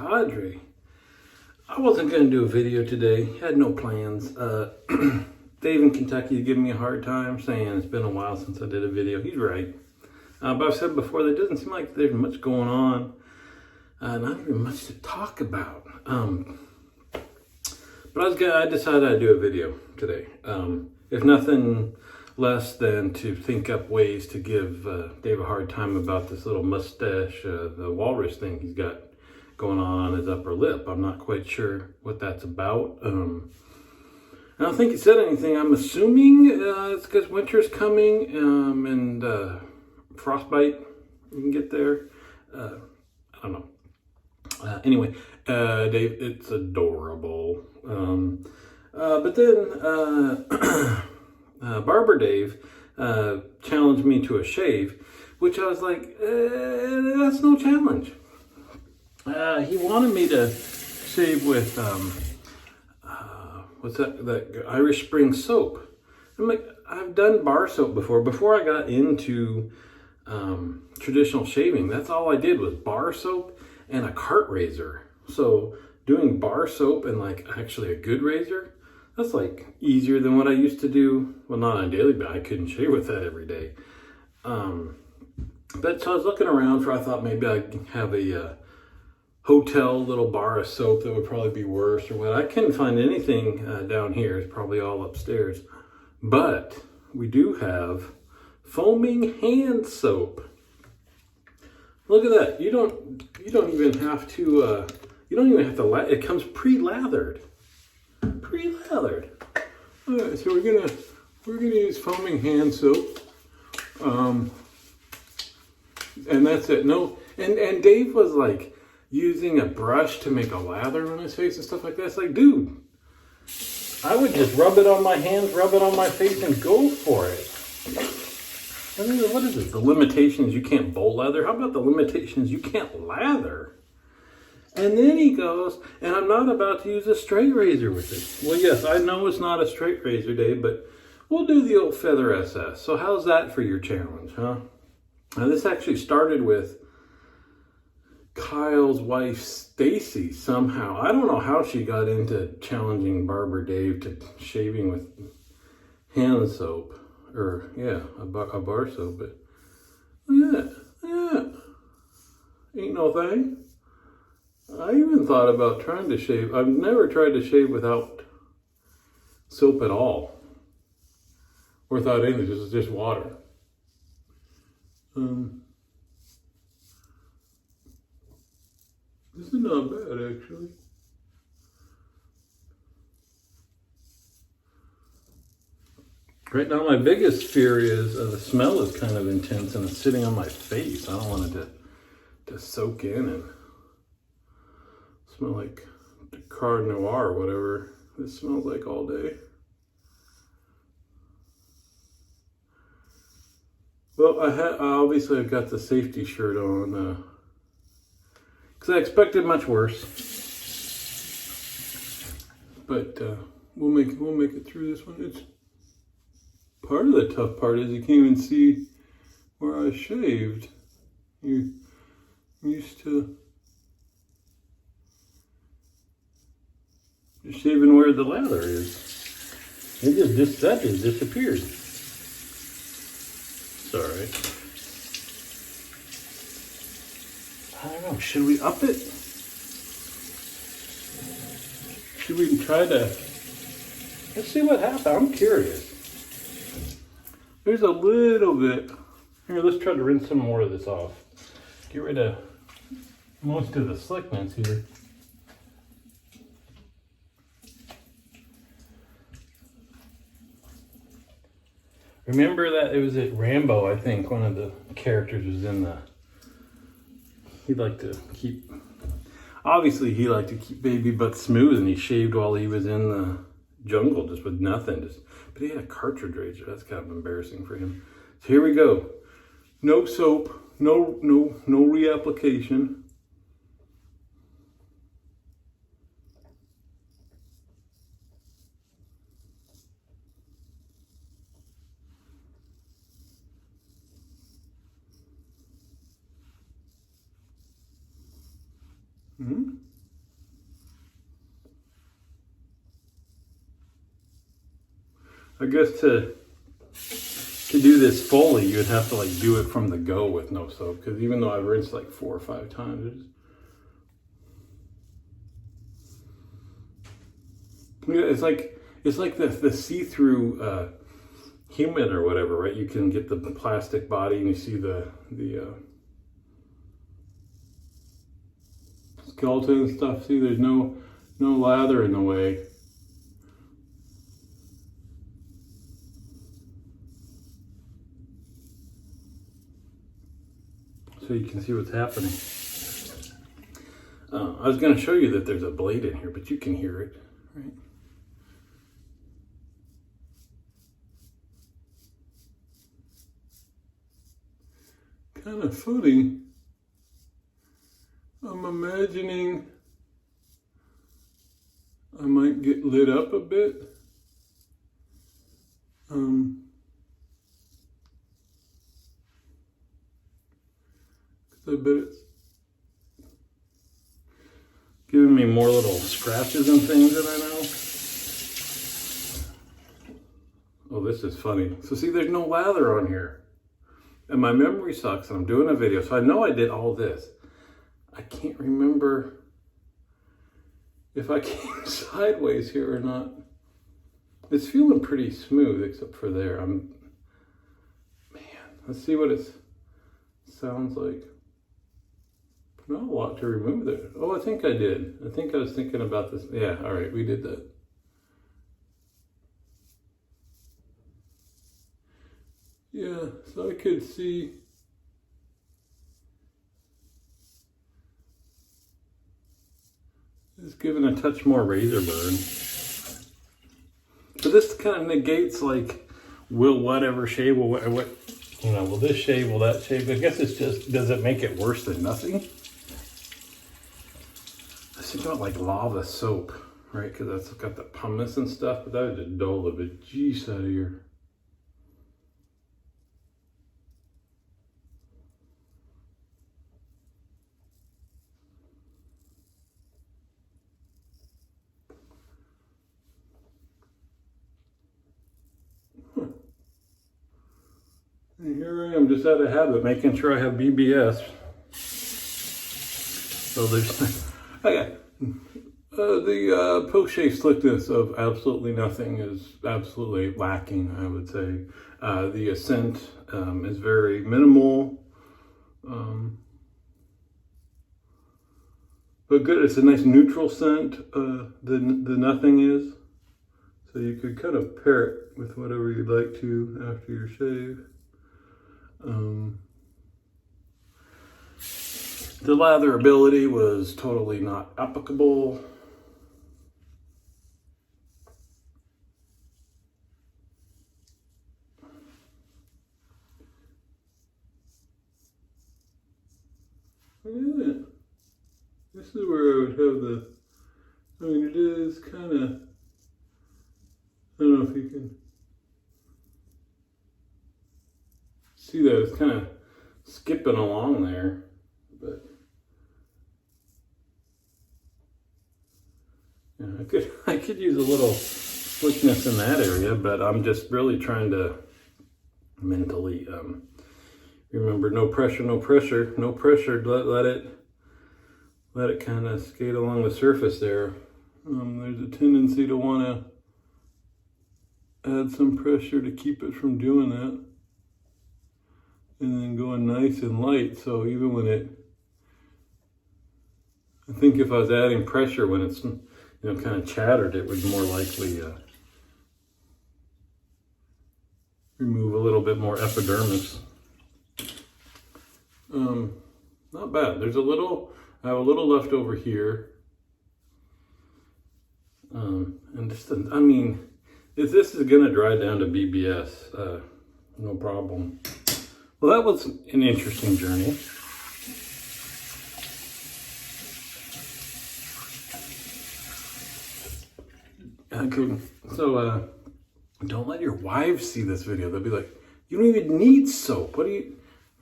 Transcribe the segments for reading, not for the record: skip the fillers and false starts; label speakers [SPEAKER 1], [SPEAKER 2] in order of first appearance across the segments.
[SPEAKER 1] Padre. I wasn't going to do a video today. Had no plans. Dave in Kentucky is giving me a hard time saying it's been a while since I did a video. He's right. But I've said before, there doesn't seem like there's much going on. Not even much to talk about. But I decided I'd do a video today. If nothing less than to think up ways to give Dave a hard time about this little mustache, the walrus thing he's got going on his upper lip. I'm not quite sure what that's about. I don't think he said anything. I'm assuming it's because winter's coming and frostbite you can get there. I don't know. Anyway, Dave, it's adorable. But then Barber Dave challenged me to a shave, which I was like, that's no challenge. He wanted me to shave with what's that Irish Spring soap. I'm like, I've done bar soap before. Before I got into traditional shaving, that's all I did was bar soap and a cart razor. So doing bar soap and like actually a good razor, that's like easier than what I used to do. Well, not on a daily, but I couldn't shave with that every day. But so I was looking around I thought maybe I'd have a hotel little bar of soap that would probably be worse or what. I couldn't find anything down here. It's probably all upstairs. But we do have foaming hand soap. Look at that. You don't even have to it comes pre-lathered. Pre-lathered. All right, so we're gonna use foaming hand soap. And that's it. No, and Dave was like using a brush to make a lather on his face and stuff like that. It's like, dude, I would just rub it on my hands, rub it on my face, and go for it. I mean, what is it? The limitations you can't bowl lather? How about the limitations you can't lather? And then he goes, and I'm not about to use a straight razor with it. Well, yes, I know it's not a straight razor, Dave, but we'll do the old Feather SS. So how's that for your challenge, huh? Now, this actually started with Kyle's wife, Stacy, somehow. I don't know how she got into challenging Barber Dave to shaving with hand soap. Or, yeah, a bar soap. But, yeah. Ain't no thing. I even thought about trying to shave. I've never tried to shave without soap at all. Or without anything, just water. This is not bad, actually. Right now, my biggest fear is the smell is kind of intense and it's sitting on my face. I don't want it to soak in and smell like Card Noir or whatever this smells like all day. Well, obviously I've got the safety shirt on because I expected much worse. But we'll make it through this one. It's part of the tough part is you can't even see where I shaved. You're used to just shaving where the lather is. That just disappeared. Sorry. I don't know. Should we up it? Should we try to? Let's see what happens. I'm curious. There's a little bit. Here, let's try to rinse some more of this off. Get rid of most of the slickness here. Remember that it was at Rambo, I think, one of the characters was in he liked to keep baby butts smooth, and he shaved while he was in the jungle just with nothing. But he had a cartridge razor. That's kind of embarrassing for him. So here we go. No soap, no reapplication. I guess to do this fully, you'd have to like do it from the go with no soap. Because even though I've rinsed like 4 or 5 times, it's like the see-through human or whatever, right? You can get the plastic body and you see the skeleton and stuff. See, there's no lather in the way. So you can see what's happening. I was going to show you that there's a blade in here, but you can hear it, right? Kind of funny. I'm imagining I might get lit up a bit. I bet it's giving me more little scratches and things that I know. Oh, this is funny. So see, there's no lather on here. And my memory sucks, and I'm doing a video, so I know I did all this. I can't remember if I came sideways here or not. It's feeling pretty smooth, except for there. Man, let's see what it sounds like. Not a lot to remove there. Oh, I think I did. I think I was thinking about this. Yeah, all right, we did that. Yeah, so I could see. It's giving a touch more razor burn. But this kind of negates, like, will whatever shave, will what, you know, will this shave, will that shave? I guess it's just, does it make it worse than nothing? I was thinking about like lava soap, right? Because that's got the pumice and stuff, but that would just dull the bejesus out of your. And here I am, just out of habit, making sure I have BBS. So there's, okay. The post-shave slickness of absolutely nothing is absolutely lacking, I would say. The scent is very minimal. But good, it's a nice neutral scent, the nothing is. So you could kind of pair it with whatever you'd like to after your shave. The latherability was totally not applicable. Look at that. This is where I would have the, I mean, it is kind of, I don't know if you can see that, it's kind of skipping along there, but yeah, I could use a little slickness in that area, but I'm just really trying to mentally remember no pressure, no pressure, no pressure. Let it kind of skate along the surface there. There's a tendency to want to add some pressure to keep it from doing that. And then going nice and light, so even when it, I think if I was adding pressure when it's, you know, kind of chattered, it would more likely remove a little bit more epidermis. Not bad. There's a little, I have a little left over here. And just, I mean, if this is gonna dry down to BBS, no problem. Well, that was an interesting journey. So don't let your wives see this video. They'll be like, you don't even need soap. What do you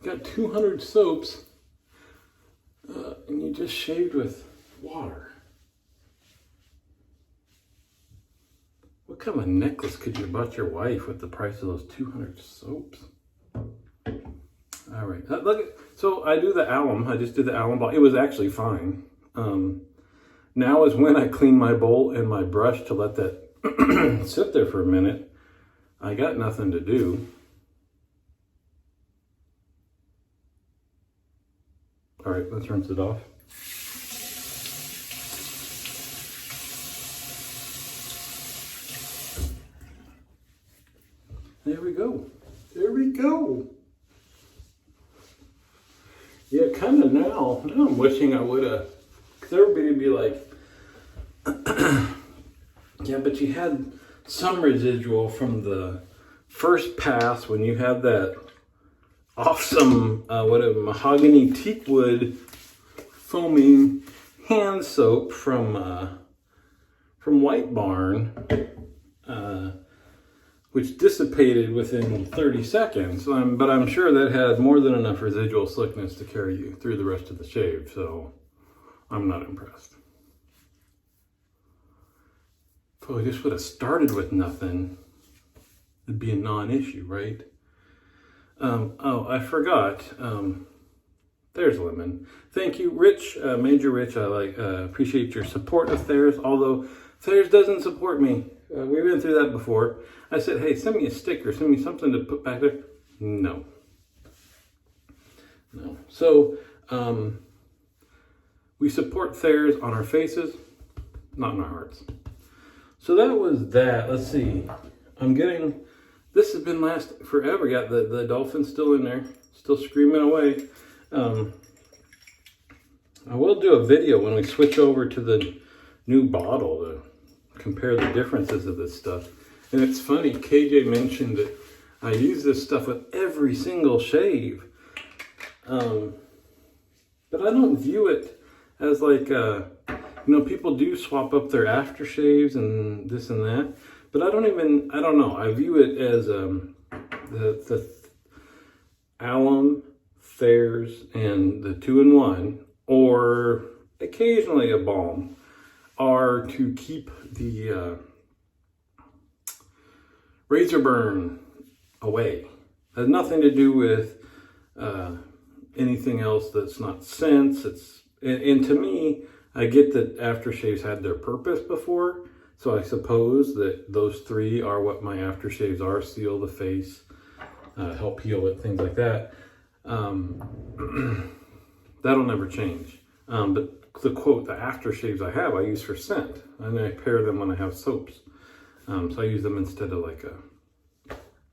[SPEAKER 1] got 200 soaps and you just shaved with water. What kind of a necklace could you have bought your wife with the price of those 200 soaps? All right, look. So I do the alum. I just did the alum ball. It was actually fine. Now is when I clean my bowl and my brush to let that sit there for a minute. I got nothing to do. All right, let's rinse it off. There we go. There we go. Yeah, kind of now I'm wishing I would have, because everybody would be like, yeah, but you had some residual from the first pass when you had that awesome, mahogany teak wood foaming hand soap from White Barn, which dissipated within 30 seconds. But I'm sure that had more than enough residual slickness to carry you through the rest of the shave, so I'm not impressed. If I just would have started with nothing, it'd be a non-issue, right? Oh, I forgot. There's Lemon. Thank you, Rich, Major Rich. I appreciate your support of Thayers, although Thayers doesn't support me. We've been through that before. I said, hey, send me a sticker, send me something to put back there. No. So, we support Thayers on our faces, not in our hearts. So that was that. Let's see. This has been lasting forever. Got the dolphin still in there, still screaming away. I will do a video when we switch over to the new bottle to compare the differences of this stuff. And it's funny, KJ mentioned that I use this stuff with every single shave. But I don't view it as like, people do swap up their aftershaves and this and that. But I don't know. I view it as the alum, Thayers, and the 2-in-1, or occasionally a balm, are to keep the razor burn away. It has nothing to do with anything else that's not scents. And to me, I get that aftershaves had their purpose before. So I suppose that those three are what my aftershaves are: seal the face, help heal it, things like that. That'll never change. But the aftershaves I have, I use for scent, and I pair them when I have soaps. So I use them instead of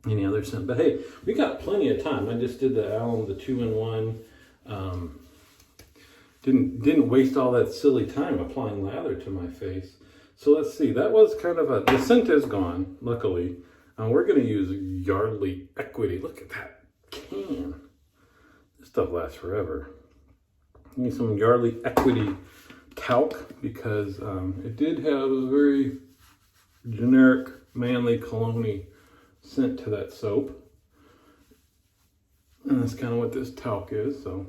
[SPEAKER 1] any other scent. But hey, we got plenty of time. I just did the alum, the 2-in-1. Didn't waste all that silly time applying lather to my face. So let's see, that was kind of the scent is gone, luckily. We're going to use Yardley Equity. Look at that can. This stuff lasts forever. Need some Yardley Equity talc, because it did have a very generic, manly, cologne-y scent to that soap. And that's kind of what this talc is, so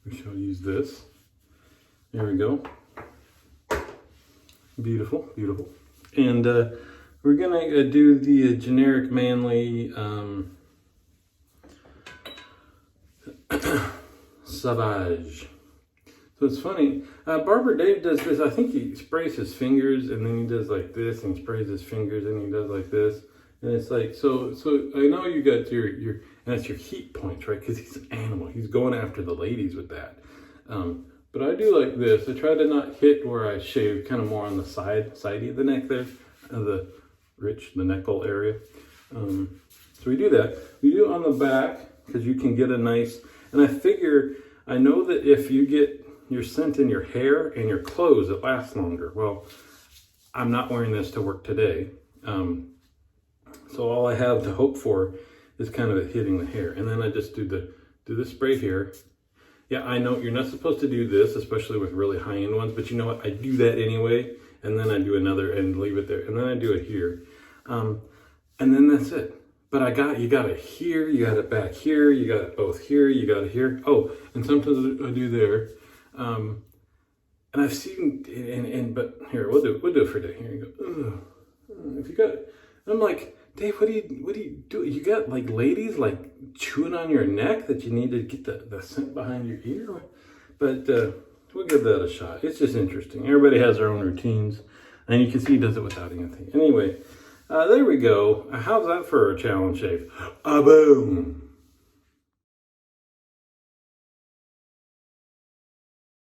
[SPEAKER 1] we shall use this. There we go. Beautiful, beautiful. And we're gonna do the generic manly Sauvage. So it's funny, Barber Dave does this. I think he sprays his fingers and then he does like this, and he sprays his fingers and he does like this. And it's like, so I know you got your and that's your heat points, right? Because he's an animal. He's going after the ladies with that. But I do like this. I try to not hit where I shave, kind of more on the sidey of the neck there, the neckle area. So we do that. We do it on the back because you can get a nice, and I know that if you get your scent in your hair and your clothes, it lasts longer. Well, I'm not wearing this to work today. So all I have to hope for is kind of it hitting the hair. And then I just do the spray here. Yeah, I know you're not supposed to do this, especially with really high-end ones, but you know what? I do that anyway, and then I do another and leave it there, and then I do it here. And then that's it. But you got it here, you got it back here, you got it both here, you got it here. Oh, and sometimes I do there. And I've seen, but here, we'll do it for a day. Here you go. If you got, I'm like, Dave, what do you do? You got like ladies like chewing on your neck that you need to get the scent behind your ear? But we'll give that a shot. It's just interesting. Everybody has their own routines, and you can see he does it without anything. Anyway, there we go. How's that for a challenge shave? Boom.